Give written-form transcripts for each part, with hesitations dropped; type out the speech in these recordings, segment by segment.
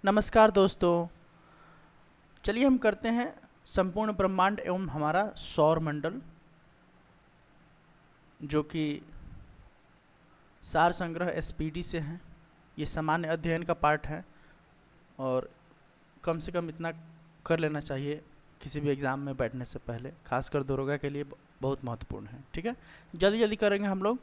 नमस्कार दोस्तों। चलिए हम करते हैं संपूर्ण ब्रह्मांड एवं हमारा सौर मंडल, जो कि सार संग्रह एसपीडी से है। ये सामान्य अध्ययन का पार्ट है और कम से कम इतना कर लेना चाहिए किसी भी एग्ज़ाम में बैठने से पहले, खासकर दरोगा के लिए बहुत महत्वपूर्ण है। ठीक है, जल्दी जल्दी करेंगे हम लोग।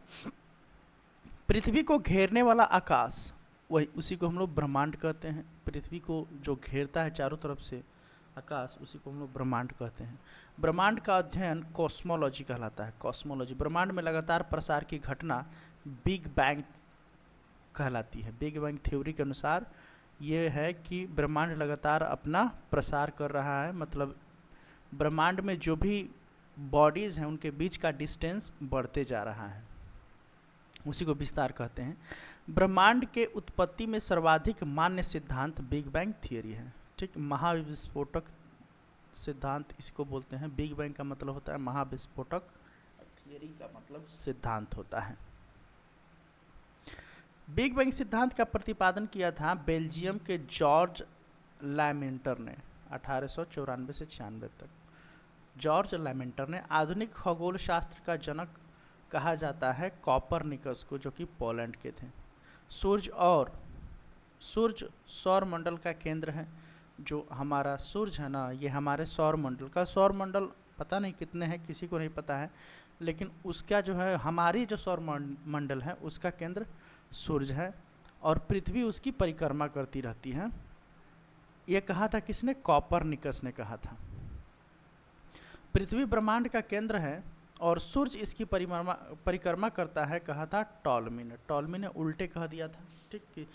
पृथ्वी को घेरने वाला आकाश, वही उसी को हम लोग ब्रह्मांड कहते हैं। पृथ्वी को जो घेरता है चारों तरफ से आकाश, उसी को हम लोग ब्रह्मांड कहते हैं। ब्रह्मांड का अध्ययन कॉस्मोलॉजी कहलाता है। कॉस्मोलॉजी ब्रह्मांड में लगातार प्रसार की घटना बिग बैंग कहलाती है। बिग बैंग थ्योरी के अनुसार ये है कि ब्रह्मांड लगातार अपना प्रसार कर रहा है, मतलब ब्रह्मांड में जो भी बॉडीज़ हैं उनके बीच का डिस्टेंस बढ़ते जा रहा है, उसी को विस्तार कहते हैं। ब्रह्मांड के उत्पत्ति में सर्वाधिक मान्य सिद्धांत बिग बैंग थियरी है। ठीक, महाविस्फोटक सिद्धांत इसको बोलते हैं। बिग बैंग का मतलब होता है महाविस्फोटक, थियरी का मतलब सिद्धांत होता है। बिग बैंग सिद्धांत का प्रतिपादन किया था बेल्जियम के जॉर्ज लैमेंटर ने 1894 से 96 तक। जॉर्ज लैमेंटर ने आधुनिक खगोल शास्त्र का जनक कहा जाता है कॉपरनिकस को, जो कि पोलैंड के थे। सूर्य सौर मंडल का केंद्र है। जो हमारा सूर्य है ना, ये हमारे सौर मंडल पता नहीं कितने हैं, किसी को नहीं पता है, लेकिन उसका जो है हमारी जो सौर मंडल है उसका केंद्र सूर्य है और पृथ्वी उसकी परिक्रमा करती रहती है। ये कहा था किसने? कॉपरनिकस ने कहा था। पृथ्वी ब्रह्मांड का केंद्र है और सूर्य इसकी परिक्रमा करता है, कहा था टॉलमी ने। टॉलमी ने उल्टे कह दिया था, ठीक, कि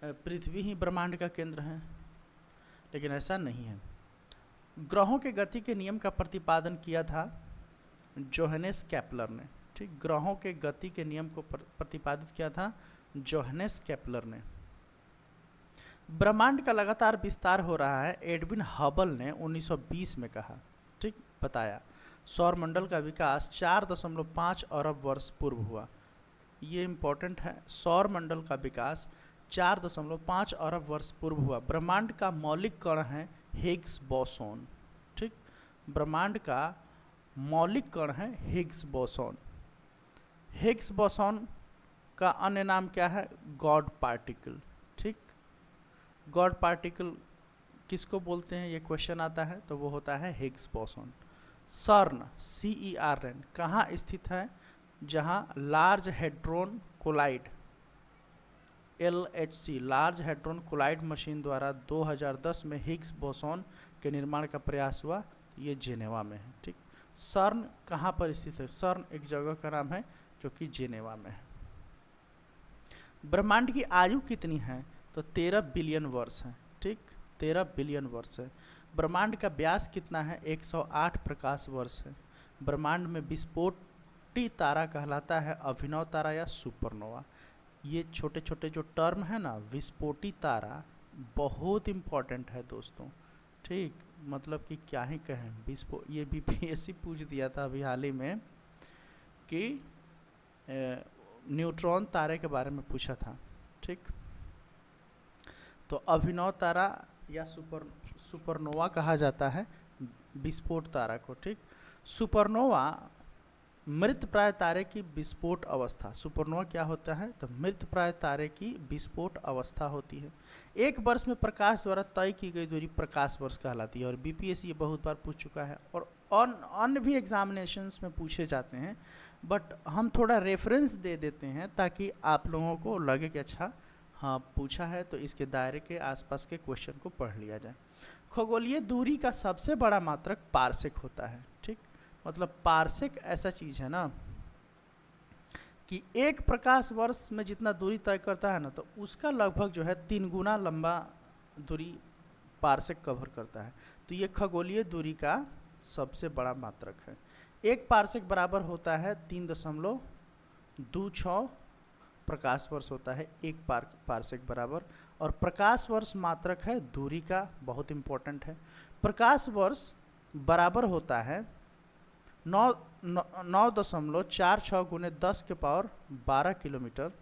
पृथ्वी ही ब्रह्मांड का केंद्र है, लेकिन ऐसा नहीं है। ग्रहों के गति के नियम का प्रतिपादन किया था जोहानेस केपलर ने। ठीक, ग्रहों के गति के नियम को प्रतिपादित किया था जोहानेस केपलर ने। ब्रह्मांड का लगातार विस्तार हो रहा है, एडविन हबल ने 1920 में कहा। ठीक, बताया सौर मंडल का विकास 4.5 अरब वर्ष पूर्व हुआ। ये इम्पोर्टेंट है, सौर मंडल का विकास 4.5 अरब वर्ष पूर्व हुआ। ब्रह्मांड का मौलिक कण है हिग्स बोसोन। ठीक, ब्रह्मांड का मौलिक कण है हिग्स बोसोन। हिग्स बोसोन का अन्य नाम क्या है? God particle. ठीक, गॉड पार्टिकल किसको बोलते हैं, ये क्वेश्चन आता है, तो वो होता है हिग्स बोसोन। सर्न CERN कहाँ स्थित है? जहाँ large hadron collider LHC large hadron collider machine द्वारा 2010 में हिग्स बोसोन के निर्माण का प्रयास हुआ, ये जेनेवा में है। ठीक, सर्न कहाँ पर स्थित है? सर्न एक जगह का नाम है जो कि जेनेवा में है। ब्रह्मांड की आयु कितनी है? तो 13 बिलियन वर्ष है। ठीक, 13 बिलियन वर्ष है। ब्रह्मांड का व्यास कितना है? 108 प्रकाश वर्ष है। ब्रह्मांड में विस्फोटी तारा कहलाता है अभिनव तारा या सुपरनोवा। ये छोटे छोटे जो टर्म है ना, विस्फोटी तारा बहुत इम्पॉर्टेंट है दोस्तों। ठीक, मतलब कि क्या ही कहें, ये BPSC पूछ दिया था अभी हाल ही में कि न्यूट्रॉन तारे के बारे में पूछा था। ठीक, तो अभिनव तारा या सुपरनोवा कहा जाता है विस्फोट तारा को। ठीक, सुपरनोवा मृत प्राय तारे की विस्फोट अवस्था। सुपरनोवा क्या होता है? तो मृत प्राय तारे की विस्फोट अवस्था होती है। एक वर्ष में प्रकाश द्वारा तय की गई दूरी प्रकाश वर्ष कहलाती है और BPSC ये बहुत बार पूछ चुका है और अन्य भी एग्जामिनेशंस में पूछे जाते हैं, बट हम थोड़ा रेफरेंस दे देते हैं ताकि आप लोगों को लगे कि अच्छा हाँ पूछा है, तो इसके दायरे के आसपास के क्वेश्चन को पढ़ लिया जाए। खगोलीय दूरी का सबसे बड़ा मात्रक पारसेक होता है। ठीक, मतलब पारसेक ऐसा चीज़ है ना कि एक प्रकाश वर्ष में जितना दूरी तय करता है ना, तो उसका लगभग जो है 3 गुना लंबा दूरी पारसेक कवर करता है। तो ये खगोलीय दूरी का सबसे बड़ा मात्रक है। एक पारसेक बराबर होता है 3.26 प्रकाश वर्ष होता है एक पारसेक बराबर, और प्रकाश वर्ष मात्रक है दूरी का, बहुत इम्पोर्टेंट है। प्रकाश वर्ष बराबर होता है 9.46 × 10 के पावर 12 किलोमीटर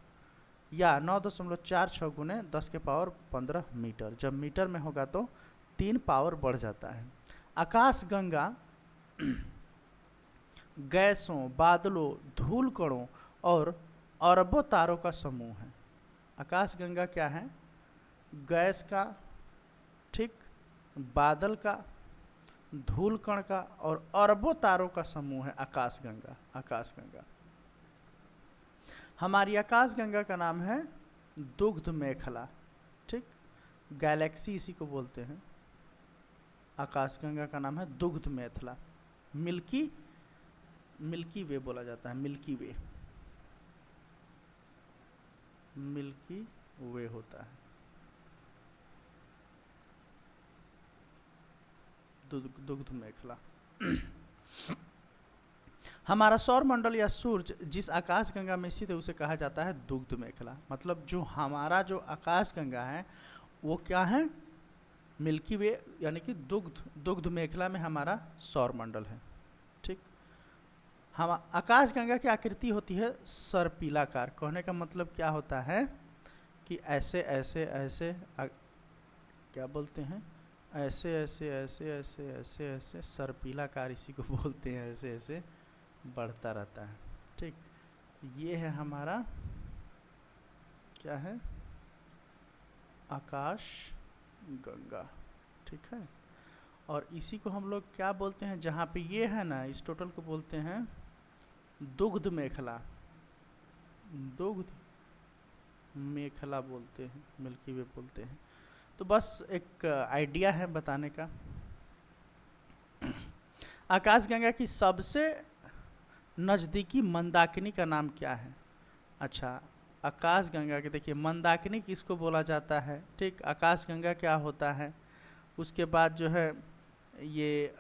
या 9.46 गुने 10 के पावर 15 मीटर। जब मीटर में होगा तो 3 पावर बढ़ जाता है। आकाश गंगा गैसों, बादलों, धूल कणों और अरबों तारों का समूह है। आकाश गंगा क्या है? गैस का, ठीक, बादल का, धूल कण का और अरबों तारों का समूह है आकाश गंगा। आकाश गंगा, हमारी आकाश गंगा का नाम है दुग्ध मेखला, ठीक, गैलेक्सी इसी को बोलते हैं। आकाश गंगा का नाम है दुग्ध मेखला। मिल्की वे बोला जाता है, मिल्की वे, मिल्की वे होता है दुग्ध मेखला। हमारा सौर मंडल या सूरज जिस आकाश गंगा में स्थित है उसे कहा जाता है दुग्ध मेखला। मतलब जो हमारा जो आकाश गंगा है वो क्या है? मिल्की वे, यानी कि दुग्ध मेखला में हमारा सौर मंडल है, ठीक। हम आकाश गंगा की आकृति होती है सर्पिलाकार। कहने का मतलब क्या होता है कि ऐसे ऐसे ऐसे क्या बोलते हैं, ऐसे ऐसे ऐसे ऐसे ऐसे ऐसे सर्पिलाकार इसी को बोलते हैं, ऐसे ऐसे बढ़ता रहता है, ठीक। ये है हमारा क्या है? आकाश गंगा, ठीक है। और इसी को हम लोग क्या बोलते हैं, जहाँ पे ये है ना, इस टोटल को बोलते हैं दुग्ध मेखला। दुग्ध मेखला बोलते हैं, मिल्की वे बोलते हैं। तो बस एक आइडिया है बताने का। आकाशगंगा की सबसे नज़दीकी मंदाकिनी का नाम क्या है? अच्छा, आकाशगंगा के देखिए मंदाकिनी किसको बोला जाता है, ठीक। आकाशगंगा क्या होता है, उसके बाद जो है ये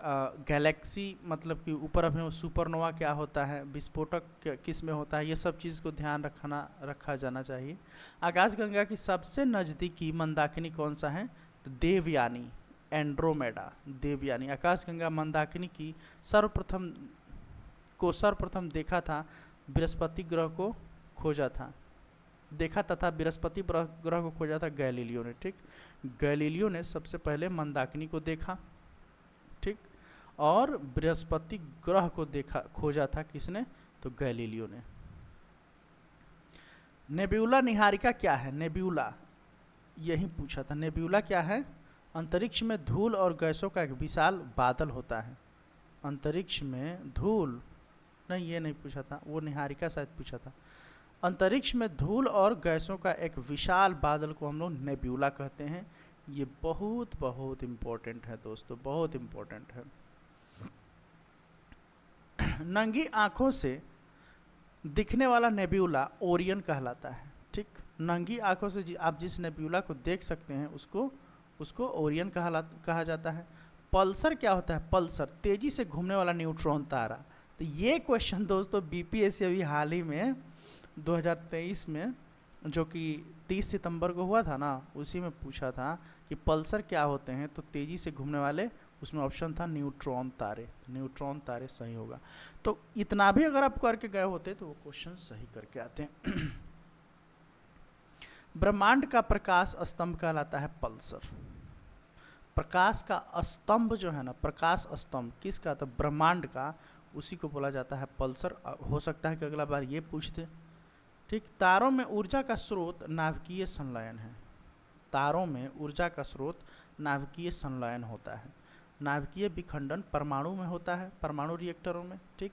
गैलेक्सी, मतलब कि ऊपर हमें सुपरनोवा क्या होता है, विस्फोटक किस में होता है, ये सब चीज़ को ध्यान रखा जाना चाहिए। आकाशगंगा की सबसे नज़दीकी मंदाकिनी कौन सा है? तो देवयानी, एंड्रोमेडा, देवयानी। आकाशगंगा मंदाकिनी की सर्वप्रथम देखा था, बृहस्पति ग्रह को खोजा था, देखा तथा बृहस्पति ग्रह को खोजा था गैलीलियो ने, ठीक। गैलीलियो ने सबसे पहले मंदाकिनी को देखा, ठीक, और बृहस्पति ग्रह को खोजा था किसने? तो गैलीलियो ने। नेब्यूला निहारिका क्या है? नेब्यूला यही पूछा था। नेब्यूला क्या है? अंतरिक्ष में धूल और गैसों का एक विशाल बादल होता है। अंतरिक्ष में धूल, नहीं ये नहीं पूछा था, वो निहारिका शायद पूछा था। अंतरिक्ष में धूल और गैसों का एक विशाल बादल को हम लोग नेब्यूला कहते हैं। ये बहुत बहुत इम्पोर्टेंट है दोस्तों, बहुत इम्पोर्टेंट है। नंगी आंखों से दिखने वाला नेब्यूला ओरियन कहलाता है, ठीक। नंगी आंखों से आप जिस नेब्यूला को देख सकते हैं उसको ओरियन कहा जाता है। पल्सर क्या होता है? पल्सर तेजी से घूमने वाला न्यूट्रॉन तारा। तो ये क्वेश्चन दोस्तों बीपीएससी अभी हाल ही में 2023 में, जो कि 30 सितंबर को हुआ था ना, उसी में पूछा था कि पल्सर क्या होते हैं। तो तेजी से घूमने वाले, उसमें ऑप्शन था न्यूट्रॉन तारे। न्यूट्रॉन तारे सही होगा। तो इतना भी अगर आप करके गए होते तो वो क्वेश्चन सही करके आते हैं। ब्रह्मांड का प्रकाश स्तंभ कहलाता है पल्सर। प्रकाश का स्तंभ जो है ना, प्रकाश स्तंभ किसका? तो ब्रह्मांड का, उसी को बोला जाता है पल्सर। हो सकता है कि अगला बार ये पूछ दे, ठीक। तारों में ऊर्जा का स्रोत नाभिकीय संलयन है। तारों में ऊर्जा का स्रोत नाभिकीय संलयन होता है। नाभिकीय विखंडन परमाणु में होता है, परमाणु रिएक्टरों में, ठीक।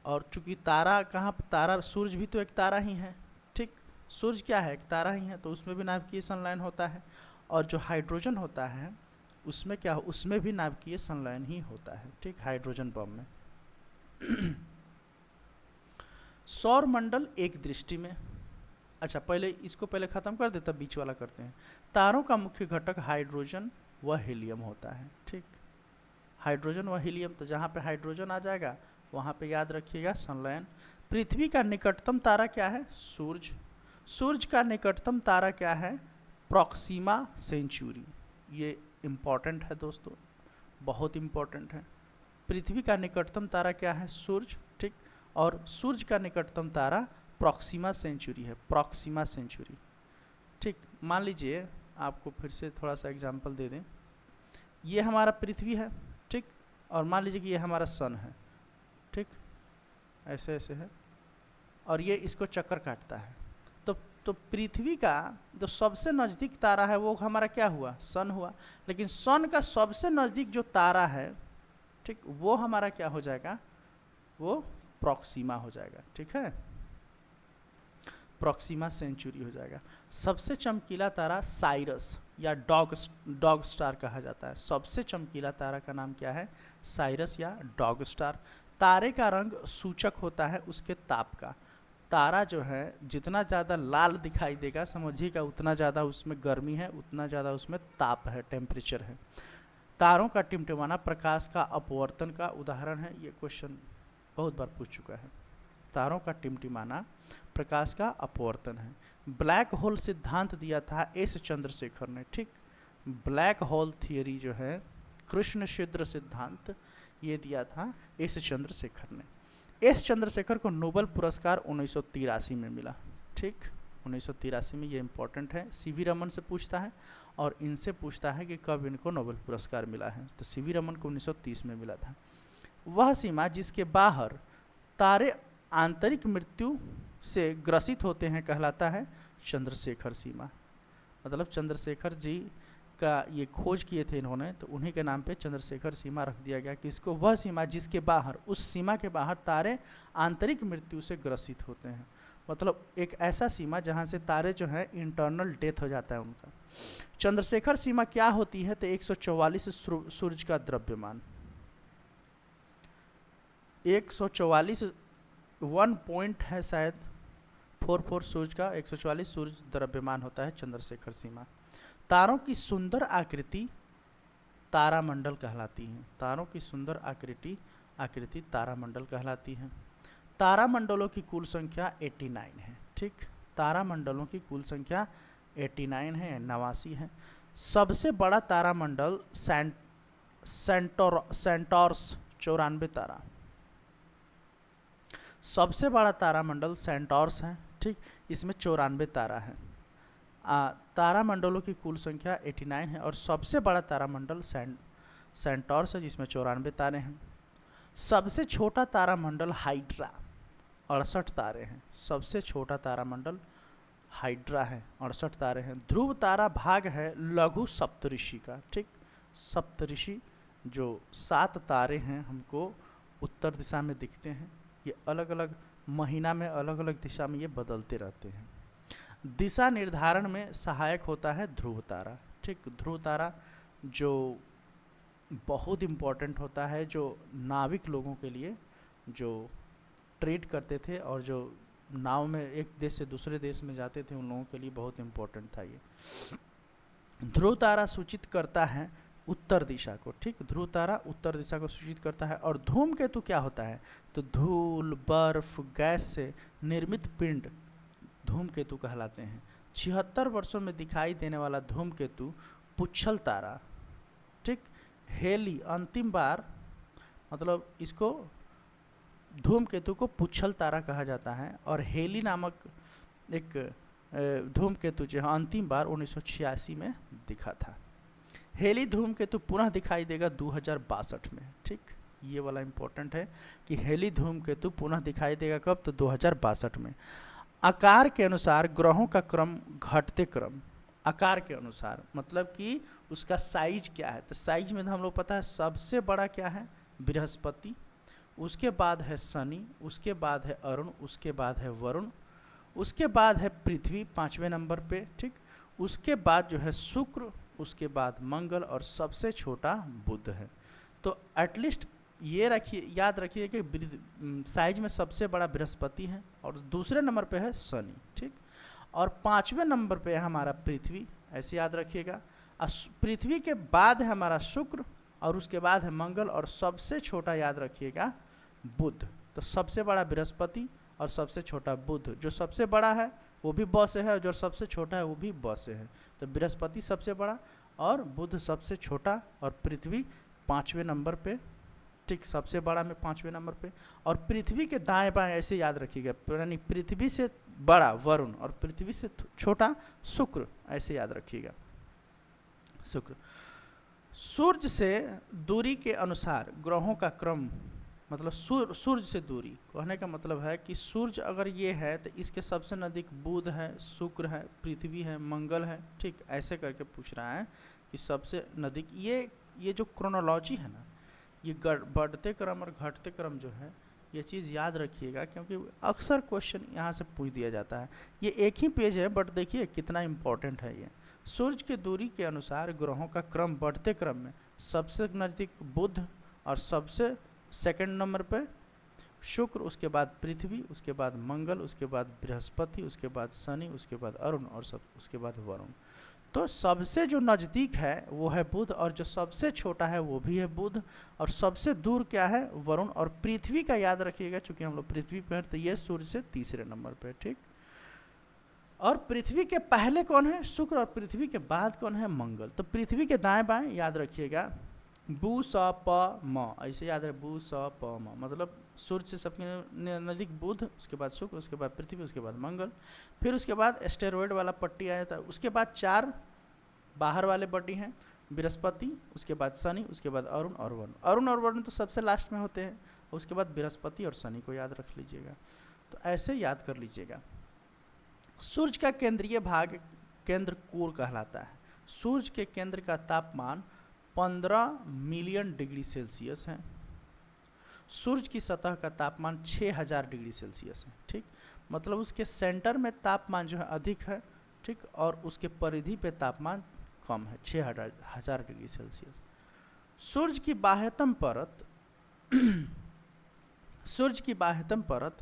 और चूंकि तारा कहाँ, तारा सूरज भी तो एक तारा ही है, ठीक। सूरज क्या है? एक तारा ही है, तो उसमें भी नाभिकीय संलयन होता है। और जो हाइड्रोजन होता है उसमें क्या, उसमें भी नाभिकीय संलयन ही होता है, ठीक, हाइड्रोजन बम में। सौर मंडल एक दृष्टि में, अच्छा पहले इसको पहले ख़त्म कर दे तब बीच वाला करते हैं। तारों का मुख्य घटक हाइड्रोजन व हीलियम होता है, ठीक। हाइड्रोजन व हीलियम, तो जहाँ पे हाइड्रोजन आ जाएगा वहाँ पे याद रखिएगा संलयन। पृथ्वी का निकटतम तारा क्या है? सूरज। सूरज का निकटतम तारा क्या है? Proxima Centauri. ये इम्पॉर्टेंट है दोस्तों, बहुत इम्पॉर्टेंट है। पृथ्वी का निकटतम तारा क्या है? सूरज, ठीक। और सूरज का निकटतम तारा प्रॉक्सिमा सेंचुरी है, प्रॉक्सिमा सेंचुरी। ठीक, मान लीजिए आपको फिर से थोड़ा सा एग्जांपल दे दें, ये हमारा पृथ्वी है, ठीक, और मान लीजिए कि ये हमारा सन है, ठीक, ऐसे ऐसे है, और ये इसको चक्कर काटता है। तो पृथ्वी का जो सबसे नज़दीक तारा है वो हमारा क्या हुआ, सन हुआ। लेकिन सन का सबसे नज़दीक जो तारा है, ठीक, वो हमारा क्या हो जाएगा, वो प्रॉक्सिमा हो जाएगा। ठीक है, प्रॉक्सिमा सेंचुरी हो जाएगा। सबसे चमकीला तारा साइरस या डॉग स्टार कहा जाता है। सबसे चमकीला तारा का नाम क्या है, साइरस या डॉग स्टार। तारे का रंग सूचक होता है उसके ताप का। तारा जो है जितना ज़्यादा लाल दिखाई देगा, समझिएगा उतना ज़्यादा उसमें गर्मी है, उतना ज़्यादा उसमें ताप है, टेम्परेचर है। तारों का टिमटिमाना प्रकाश का अपवर्तन का उदाहरण है। ये क्वेश्चन बहुत बार पूछ चुका है। तारों का टिमटिमाना प्रकाश का अपवर्तन है। ब्लैक होल सिद्धांत दिया था एस चंद्रशेखर ने। ठीक, ब्लैक होल थियरी जो है, कृष्ण छिद्र सिद्धांत, ये दिया था एस चंद्रशेखर ने। एस चंद्रशेखर को नोबेल पुरस्कार 1983 में मिला। ठीक, 1983 में, ये इंपॉर्टेंट है। सीवी रमन से पूछता है और इनसे पूछता है कि कब इनको नोबेल पुरस्कार मिला है, तो सीवी रमन को 1930 में मिला था। वह सीमा जिसके बाहर तारे आंतरिक मृत्यु से ग्रसित होते हैं कहलाता है चंद्रशेखर सीमा। मतलब चंद्रशेखर जी का ये खोज किए थे इन्होंने, तो उन्हीं के नाम पे चंद्रशेखर सीमा रख दिया गया कि इसको वह सीमा जिसके बाहर, उस सीमा के बाहर तारे आंतरिक मृत्यु से ग्रसित होते हैं। मतलब एक ऐसा सीमा जहाँ से तारे जो है इंटरनल डेथ हो जाता है उनका। चंद्रशेखर सीमा क्या होती है, तो 144 सूरज का द्रव्यमान, 144 1 पॉइंट है शायद 44 सूरज का 144 सूरज द्रव्यमान होता है चंद्रशेखर सीमा। तारों की सुंदर आकृति तारामंडल कहलाती है। तारों की सुंदर आकृति तारामंडल कहलाती है। तारामंडलों की कुल संख्या 89 है। ठीक, तारामंडलों की कुल संख्या 89 है, 89 है। सबसे बड़ा तारामंडल सेंटोरस 94 तारा। सबसे बड़ा तारामंडल सेंटोरस है। ठीक, इसमें 94 तारा है। तारामंडलों की कुल संख्या 89 है और सबसे बड़ा तारामंडल सेंटोरस है जिसमें 94 तारे हैं। सबसे छोटा तारामंडल हाइड्रा, 68 तारे हैं। सबसे छोटा तारामंडल हाइड्रा है, 68 तारे हैं। ध्रुव तारा भाग है लघु सप्तऋषि का। ठीक, सप्तऋषि जो 7 तारे हैं हमको उत्तर दिशा में दिखते हैं, ये अलग अलग महीना में अलग अलग दिशा में ये बदलते रहते हैं। दिशा निर्धारण में सहायक होता है ध्रुव तारा। ठीक, ध्रुव तारा जो बहुत इम्पोर्टेंट होता है, जो नाविक लोगों के लिए जो ट्रेड करते थे और जो नाव में एक देश से दूसरे देश में जाते थे, उन लोगों के लिए बहुत इम्पोर्टेंट था ये। ध्रुव तारा सूचित करता है उत्तर दिशा को। ठीक, ध्रुव तारा उत्तर दिशा को सूचित करता है। और धूमकेतु क्या होता है, तो धूल, बर्फ, गैस से निर्मित पिंड धूमकेतु कहलाते हैं। 76 वर्षों में दिखाई देने वाला धूमकेतु पुच्छल तारा। ठीक, हेली अंतिम बार, मतलब इसको धूमकेतु को पुच्छल तारा कहा जाता है। और हेली नामक एक धूमकेतु जो अंतिम बार 1986 में दिखा था। हेली धूमकेतु पुनः दिखाई देगा 2062 में। ठीक, ये वाला इम्पोर्टेंट है कि हेली धूमकेतु पुनः दिखाई देगा कब, तो 2062 में। आकार के अनुसार ग्रहों का क्रम घटते क्रम। आकार के अनुसार मतलब कि उसका साइज क्या है, तो साइज में हम लोग पता है सबसे बड़ा क्या है, बृहस्पति, उसके बाद है शनि, उसके बाद है अरुण, उसके बाद है वरुण, उसके बाद है पृथ्वी 5वें नंबर पे। ठीक, उसके बाद जो है शुक्र, उसके बाद मंगल और सबसे छोटा बुध है। तो एटलीस्ट ये रखिए, याद रखिए कि साइज में सबसे बड़ा बृहस्पति है और दूसरे नंबर पे है शनि। ठीक, और 5वें नंबर पे है हमारा पृथ्वी, ऐसे याद रखिएगा। पृथ्वी के बाद है हमारा शुक्र और उसके बाद है मंगल और सबसे छोटा याद रखिएगा बुध। तो सबसे बड़ा बृहस्पति और सबसे छोटा बुध। जो सबसे बड़ा है वो भी ब से है और जो सबसे छोटा है वो भी ब से है। तो बृहस्पति सबसे बड़ा और बुध सबसे छोटा और पृथ्वी 5वें नंबर पे ठीक, सबसे बड़ा में 5वें नंबर पे, और पृथ्वी के दाएं बाएं ऐसे याद रखिएगा, यानी पृथ्वी से बड़ा वरुण और पृथ्वी से छोटा शुक्र, ऐसे याद रखिएगा शुक्र। सूर्य से दूरी के अनुसार ग्रहों का क्रम, मतलब सूर्य से दूरी, कहने का मतलब है कि सूर्य अगर ये है तो इसके सबसे नज़दीक बुध है, शुक्र है, पृथ्वी है, मंगल है, ठीक, ऐसे करके पूछ रहा है कि सबसे नज़दीक। ये जो क्रोनोलॉजी है ना, ये बढ़ते क्रम और घटते क्रम जो है, ये चीज़ याद रखिएगा, क्योंकि अक्सर क्वेश्चन यहाँ से पूछ दिया जाता है। ये एक ही पेज है बट देखिए कितना इम्पोर्टेंट है ये। सूर्य की दूरी के अनुसार ग्रहों का क्रम बढ़ते क्रम में सबसे नज़दीक बुध और सबसे सेकंड नंबर पे शुक्र, उसके बाद पृथ्वी, उसके बाद मंगल, उसके बाद बृहस्पति, उसके बाद शनि, उसके बाद अरुण और उसके बाद वरुण। तो सबसे जो नज़दीक है वो है बुध, और जो सबसे छोटा है वो भी है बुध, और सबसे दूर क्या है, वरुण। और पृथ्वी का याद रखिएगा, चूँकि हम लोग पृथ्वी पर हैं तो ये सूर्य से तीसरे नंबर पे, ठीक। और पृथ्वी के पहले कौन है, शुक्र, और पृथ्वी के बाद कौन है, मंगल। तो पृथ्वी के दाएं बाएं याद रखिएगा, बू स प म, ऐसे याद है, बू स प म, मतलब सूर्य से सबके नज़दीक बुध, उसके बाद शुक्र, उसके बाद पृथ्वी, उसके बाद मंगल, फिर उसके बाद एस्टेरॉयड वाला पट्टी आया था, उसके बाद 4 बाहर वाले पट्टी हैं, बृहस्पति, उसके बाद शनि, उसके बाद अरुण और वरुण। अरुण और वरुण तो सबसे लास्ट में होते हैं, उसके बाद बृहस्पति और शनि को याद रख लीजिएगा। तो ऐसे याद कर लीजिएगा। सूर्य का केंद्रीय भाग केंद्र कोर कहलाता है। सूर्य के केंद्र का तापमान 15 मिलियन डिग्री सेल्सियस है। सूर्य की सतह का तापमान 6000 डिग्री सेल्सियस है, ठीक, मतलब उसके सेंटर में तापमान जो है अधिक है, ठीक, और उसके परिधि पे तापमान कम है, 6000 डिग्री सेल्सियस। सूर्य की बाह्यतम परत सूर्य की बाह्यतम परत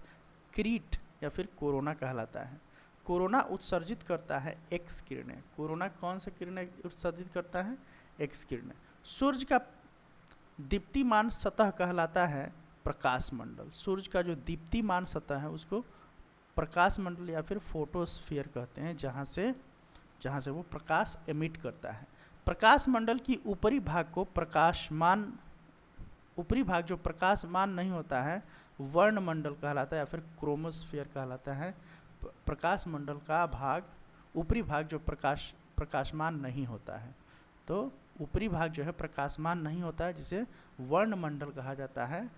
क्रीट या फिर कोरोना कहलाता है। कोरोना उत्सर्जित करता है एक्स किरणें। कोरोना कौन सा किरणें उत्सर्जित करता है, एक्स किरणें। सूर्य का दीप्तिमान सतह कहलाता है प्रकाश मंडल। सूर्य का जो दीप्तिमान सतह है उसको प्रकाश मंडल या फिर फोटोस्फीयर कहते हैं, जहाँ से वो प्रकाश एमिट करता है। प्रकाश मंडल की ऊपरी भाग को ऊपरी भाग जो प्रकाशमान नहीं होता है वर्णमंडल कहलाता है या फिर क्रोमोस्फीयर कहलाता है। प्रकाश मंडल का भाग, ऊपरी भाग जो प्रकाशमान नहीं होता है, तो ऊपरी भाग जो है प्रकाशमान नहीं होता है, जिसे वर्णमंडल कहा जाता है।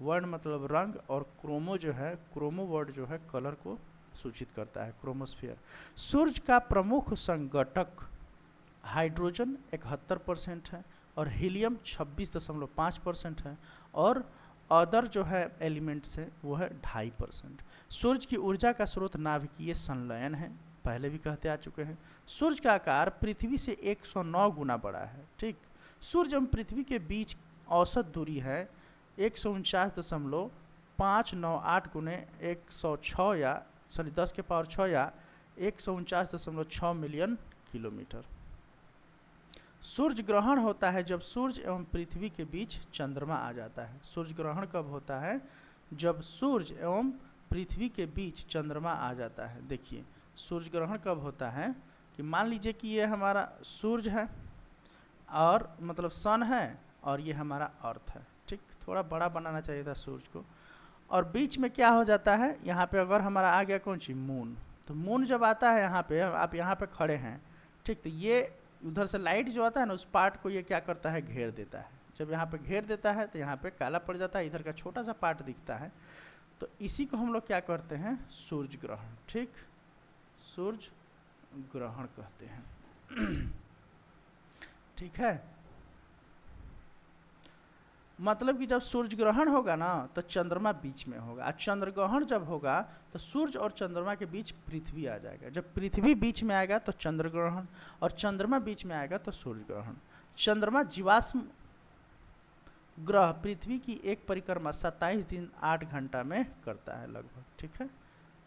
वर्ण मतलब रंग, और क्रोमो जो है, क्रोमो वर्ड जो है कलर को सूचित करता है, क्रोमोस्फीयर। सूर्य का प्रमुख संघटक हाइड्रोजन 71% है और हीलियम 26.5% है, और अदर जो है एलिमेंट्स है वो है 2.5%। सूर्य की ऊर्जा का स्रोत नाभिकीय संलयन है, पहले भी कहते आ चुके हैं। सूर्य का आकार पृथ्वी से 109 गुना बड़ा है, ठीक। सूर्य एवं पृथ्वी के बीच औसत दूरी है 149.598 गुने 106 या 10⁻6 या 149.6 मिलियन किलोमीटर। सूर्य ग्रहण होता है जब सूर्य एवं पृथ्वी के बीच चंद्रमा आ जाता है। सूर्य ग्रहण कब होता है, जब सूर्य एवं पृथ्वी के बीच चंद्रमा आ जाता है। देखिए सूर्य ग्रहण कब होता है कि मान लीजिए कि ये हमारा सूर्य है और मतलब सन है, और ये हमारा अर्थ है, ठीक। थोड़ा बड़ा बनाना चाहिए था सूर्य को। और बीच में क्या हो जाता है, यहाँ पे अगर हमारा आ गया कौन सी, मून। तो मून जब आता है यहाँ पे, आप यहाँ पे खड़े हैं, ठीक, तो ये उधर से लाइट जो आता है ना, उस पार्ट को ये क्या करता है, घेर देता है। जब यहाँ पे घेर देता है तो यहाँ पे काला पड़ जाता है, इधर का छोटा सा पार्ट दिखता है। तो इसी को हम लोग क्या करते हैं, सूर्य ग्रहण, ठीक, सूर्य ग्रहण कहते हैं। ठीक है, मतलब कि जब सूर्य ग्रहण होगा ना तो चंद्रमा बीच में होगा, और चंद्र ग्रहण जब होगा तो सूर्य और चंद्रमा के बीच पृथ्वी आ जाएगा। जब पृथ्वी बीच में आएगा तो चंद्र ग्रहण, और चंद्रमा बीच में आएगा तो सूर्य ग्रहण। चंद्रमा जीवाश्म ग्रह पृथ्वी की एक परिक्रमा 27 दिन 8 घंटा में करता है लगभग, ठीक है।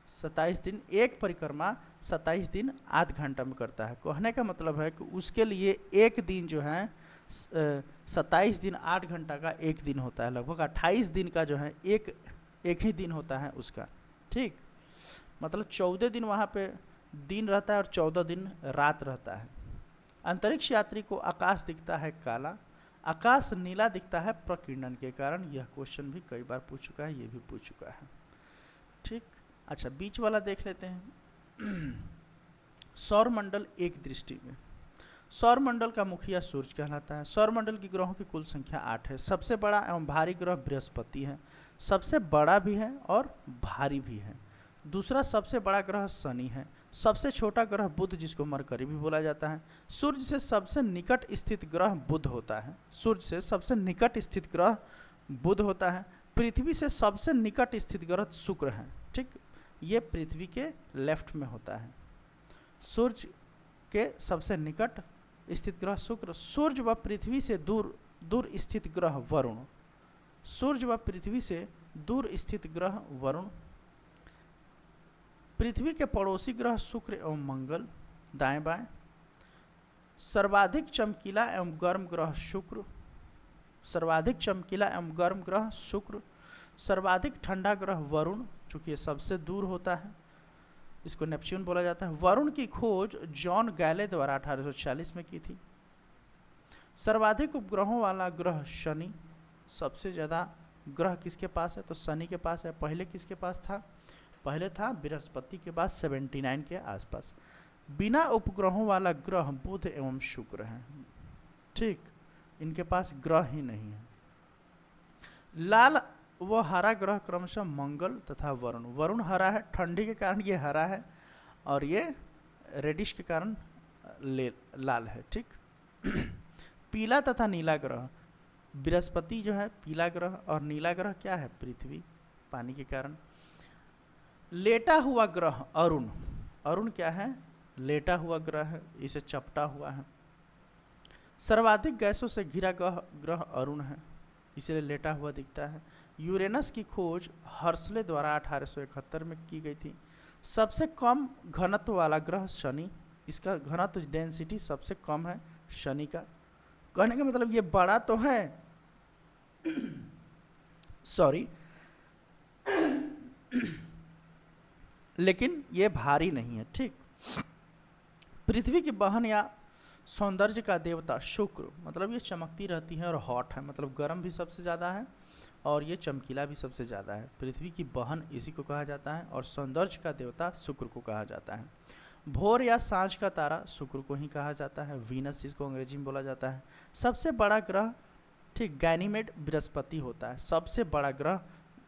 27 दिन, एक परिक्रमा 27 दिन 8 घंटा में करता है। कहने का मतलब है कि उसके लिए एक दिन जो है 27 दिन 8 घंटा का एक दिन होता है, लगभग 28 दिन का जो है एक ही दिन होता है उसका, ठीक। मतलब 14 दिन वहाँ पे दिन रहता है और 14 दिन रात रहता है। अंतरिक्ष यात्री को आकाश दिखता है काला। आकाश नीला दिखता है प्रकीर्णन के कारण। यह क्वेश्चन भी कई बार पूछ चुका है, ये भी पूछ चुका है। ठीक, अच्छा बीच वाला देख लेते हैं। सौर मंडल एक दृष्टि में। सौर मंडल का मुखिया सूर्य कहलाता है। सौर मंडल की ग्रहों की कुल संख्या 8 है। सबसे बड़ा एवं भारी ग्रह बृहस्पति है, सबसे बड़ा भी है और भारी भी है। दूसरा सबसे बड़ा ग्रह शनि है। सबसे छोटा ग्रह बुध, जिसको मरकरी भी बोला जाता है। सूर्य से सबसे निकट स्थित ग्रह बुध होता है। सूर्य से सबसे निकट स्थित ग्रह बुध होता है। पृथ्वी से सबसे निकट स्थित ग्रह शुक्र है। ठीक, ये पृथ्वी के लेफ्ट में होता है। सूर्य के सबसे निकट स्थित ग्रह शुक्र। सूर्य व पृथ्वी से दूर स्थित ग्रह वरुण। सूर्य व पृथ्वी से दूर स्थित ग्रह वरुण। पृथ्वी के पड़ोसी ग्रह शुक्र एवं मंगल दाएं बाएं। सर्वाधिक चमकीला एवं गर्म ग्रह शुक्र। सर्वाधिक चमकीला एवं गर्म ग्रह शुक्र। सर्वाधिक ठंडा ग्रह वरुण, चूंकि ये सबसे दूर होता है, इसको नेपच्यून बोला जाता है। वरुण की खोज जॉन गैले द्वारा 1840 में की थी। सर्वाधिक उपग्रहों वाला ग्रह शनि। सबसे ज़्यादा ग्रह किसके पास है? तो शनि के पास है। पहले किसके पास था? पहले था बृहस्पति के पास 79 के आसपास। बिना उपग्रहों वाला ग्रह बुध एवं शुक्र है। ठीक, इनके पास ग्रह ही नहीं है। लाल व हरा ग्रह क्रमशः मंगल तथा वरुण। वरुण हरा है, ठंडी के कारण ये हरा है, और ये रेडिश के कारण लाल है। ठीक, पीला तथा नीला ग्रह। बृहस्पति जो है पीला ग्रह, और नीला ग्रह क्या है? पृथ्वी, पानी के कारण। लेटा हुआ ग्रह अरुण। अरुण क्या है? लेटा हुआ ग्रह है, इसे चपटा हुआ है। सर्वाधिक गैसों से घिरा ग्रह अरुण है, इसलिए लेटा हुआ दिखता है। यूरेनस की खोज हर्सले द्वारा 1871 में की गई थी। सबसे कम घनत्व वाला ग्रह शनि। इसका घनत्व डेंसिटी सबसे कम है शनि का। कहने का मतलब ये बड़ा तो है, सॉरी, लेकिन ये भारी नहीं है। ठीक, पृथ्वी की बहन या सौंदर्य का देवता शुक्र, मतलब ये चमकती रहती है और हॉट है, मतलब गर्म भी सबसे ज़्यादा है और ये चमकीला भी सबसे ज़्यादा है। पृथ्वी की बहन इसी को कहा जाता है, और सौंदर्य का देवता शुक्र को कहा जाता है। भोर या सांझ का तारा शुक्र को ही कहा जाता है। वीनस जिसको अंग्रेजी में बोला जाता है। सबसे बड़ा ग्रह, ठीक, गैनीमेड बृहस्पति होता है। सबसे बड़ा ग्रह,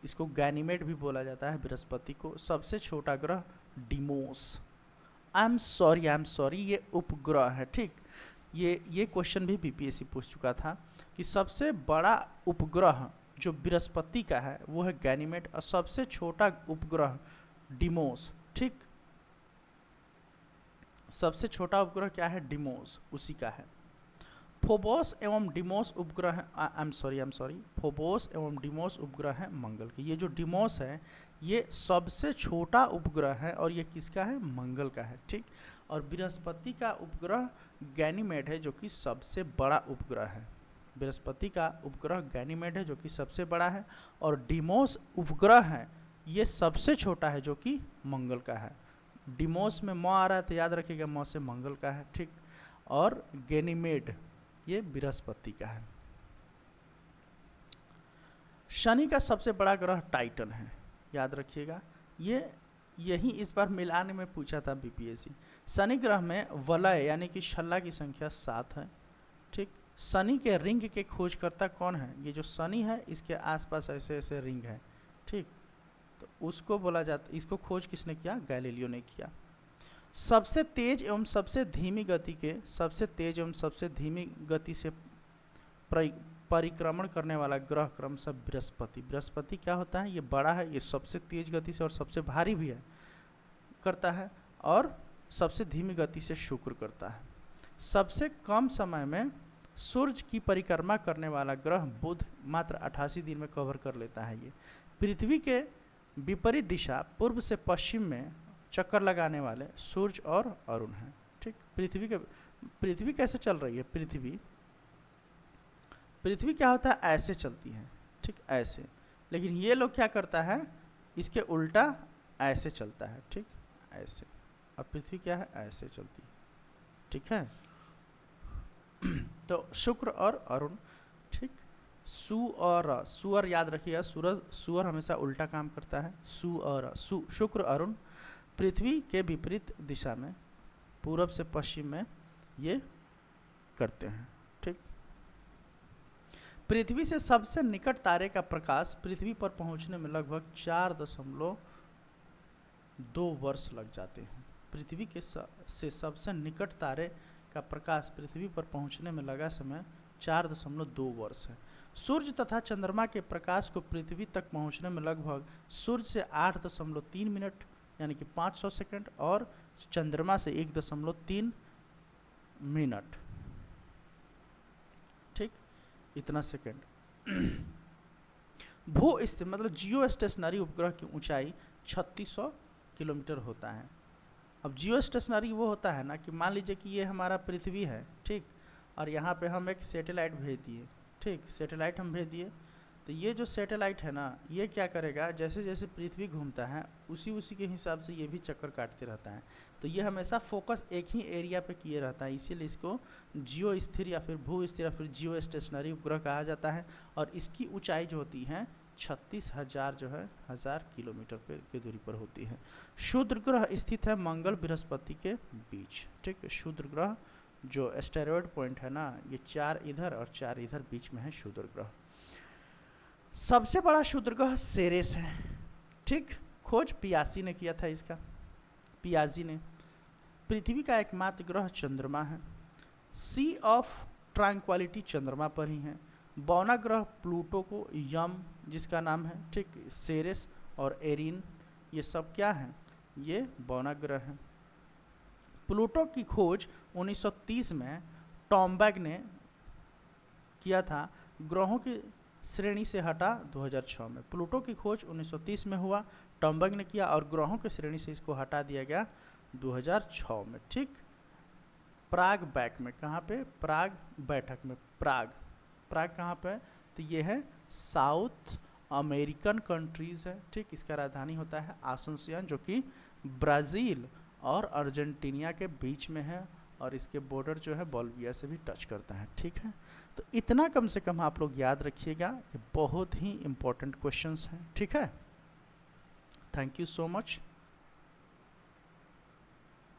इसको गैनीमेड भी बोला जाता है बृहस्पति को। सबसे छोटा ग्रह डिमोस। आई एम सॉरी, ये उपग्रह है। ठीक, ये क्वेश्चन भी बीपीएससी पूछ चुका था कि सबसे बड़ा उपग्रह जो बृहस्पति का है वो है गैनीमेड, और सबसे छोटा उपग्रह डिमोस। ठीक, सबसे छोटा उपग्रह क्या है? डिमोस, उसी का है। फोबोस एवं डिमोस उपग्रह, आई एम सॉरी, फोबोस एवं डिमोस उपग्रह है मंगल के। ये जो डिमोस है ये सबसे छोटा उपग्रह है, और ये किसका है? मंगल का है। ठीक, और बृहस्पति का उपग्रह गैनीमेड है, जो कि सबसे बड़ा उपग्रह है। बृहस्पति का उपग्रह गैनीमेड है, जो कि सबसे बड़ा है, और डिमोस उपग्रह है, ये सबसे छोटा है, जो कि मंगल का है। डिमोस में म आ रहा है तो याद रखिएगा म से मंगल का है। ठीक, और गैनीमेड ये बृहस्पति का है। शनि का सबसे बड़ा ग्रह टाइटन है, याद रखिएगा। यही इस बार मिलान में पूछा था बीपीएससी। शनि ग्रह में वलय यानी कि छल्ला की संख्या 7 है। ठीक, शनि के रिंग के खोजकर्ता कौन है? ये जो शनि है इसके आसपास ऐसे ऐसे रिंग है। ठीक, तो उसको बोला जाता, इसको खोज किसने किया? गैलीलियो ने किया। सबसे तेज एवं सबसे धीमी गति के, सबसे तेज एवं सबसे धीमी गति से परिक्रमण करने वाला ग्रह क्रमशः बृहस्पति। बृहस्पति क्या होता है? ये बड़ा है, ये सबसे तेज गति से और सबसे भारी भी है करता है, और सबसे धीमी गति से शुक्र करता है। सबसे कम समय में सूर्य की परिक्रमा करने वाला ग्रह बुध मात्र 88 दिन में कवर कर लेता है। ये पृथ्वी के विपरीत दिशा पूर्व से पश्चिम में चक्कर लगाने वाले सूर्य और अरुण हैं। ठीक, पृथ्वी कैसे चल रही है? पृथ्वी क्या होता है? ऐसे चलती है। ठीक, ऐसे, लेकिन ये लोग क्या करता है? इसके उल्टा ऐसे चलता है। ठीक, ऐसे, और पृथ्वी क्या है? ऐसे चलती है। ठीक है, तो शुक्र और अरुण सु और र, सुअर याद रखिएगा, सूरज सुअर हमेशा उल्टा काम करता है। सु और र, शुक्र अरुण पृथ्वी के विपरीत दिशा में पूरब से पश्चिम में ये करते हैं। ठीक, पृथ्वी से सबसे निकट तारे का प्रकाश पृथ्वी पर पहुंचने में लगभग 4.2 वर्ष लग जाते हैं। पृथ्वी के से सबसे निकट तारे का प्रकाश पृथ्वी पर पहुंचने में लगा समय 4.2 वर्ष है। सूर्य तथा चंद्रमा के प्रकाश को पृथ्वी तक पहुंचने में लगभग सूर्य से 8.3 मिनट यानी कि 500 सेकंड और चंद्रमा से 1.3 मिनट, ठीक, इतना सेकंड। भू स्थिर मतलब जियो स्टेशनरी उपग्रह की ऊंचाई 3600 किलोमीटर होता है। अब जियो स्टेशनरी वो होता है ना कि मान लीजिए कि ये हमारा पृथ्वी है, ठीक, और यहाँ पे हम एक सैटेलाइट भेज दिए, ठीक, सैटेलाइट हम भेज दिए, तो ये जो सैटेलाइट है ना ये क्या करेगा, जैसे जैसे पृथ्वी घूमता है उसी के हिसाब से ये भी चक्कर काटते रहता है। तो ये हमेशा फोकस एक ही एरिया पे किए रहता है, इसीलिए इसको जियो स्थिर या फिर भू स्थिर या फिर जियो स्टेशनरी उपग्रह कहा जाता है। और इसकी ऊंचाई जो होती है 36,000 जो है 1000 किलोमीटर पे की दूरी पर होती है। क्षुद्र ग्रह स्थित है मंगल बृहस्पति के बीच, ठीक, क्षुद्र ग्रह जो एस्टेरॉयड पॉइंट है ना ये 4 इधर और 4 इधर बीच में है क्षुद्र ग्रह। सबसे बड़ा क्षुद्र ग्रह सेरेस है, ठीक, खोज पियासी ने किया था इसका, पियाजी ने। पृथ्वी का एकमात्र ग्रह चंद्रमा है। सी ऑफ ट्रैंक्विलिटी चंद्रमा पर ही है। बौना ग्रह प्लूटो को यम जिसका नाम है, ठीक, सेरेस और एरिन ये सब क्या हैं, ये बौना ग्रह हैं। प्लूटो की खोज 1930 में टॉम्बैग ने किया था, ग्रहों की श्रेणी से हटा 2006 में। प्लूटो की खोज 1930 में हुआ, टॉम्बैग ने किया और ग्रहों की श्रेणी से इसको हटा दिया गया 2006 में, ठीक। प्राग बैक में, कहाँ पे, प्राग बैठक में, प्राग कहाँ पे है, तो ये है साउथ अमेरिकन कंट्रीज़ है, ठीक। इसका राजधानी होता है आसुंसियन जो कि ब्राज़ील और अर्जेंटीना के बीच में है और इसके बॉर्डर जो है बोलिविया से भी टच करता है, ठीक है। तो इतना कम से कम आप लोग याद रखिएगा, ये बहुत ही इम्पोर्टेंट क्वेश्चंस हैं, ठीक है। Thank you so much.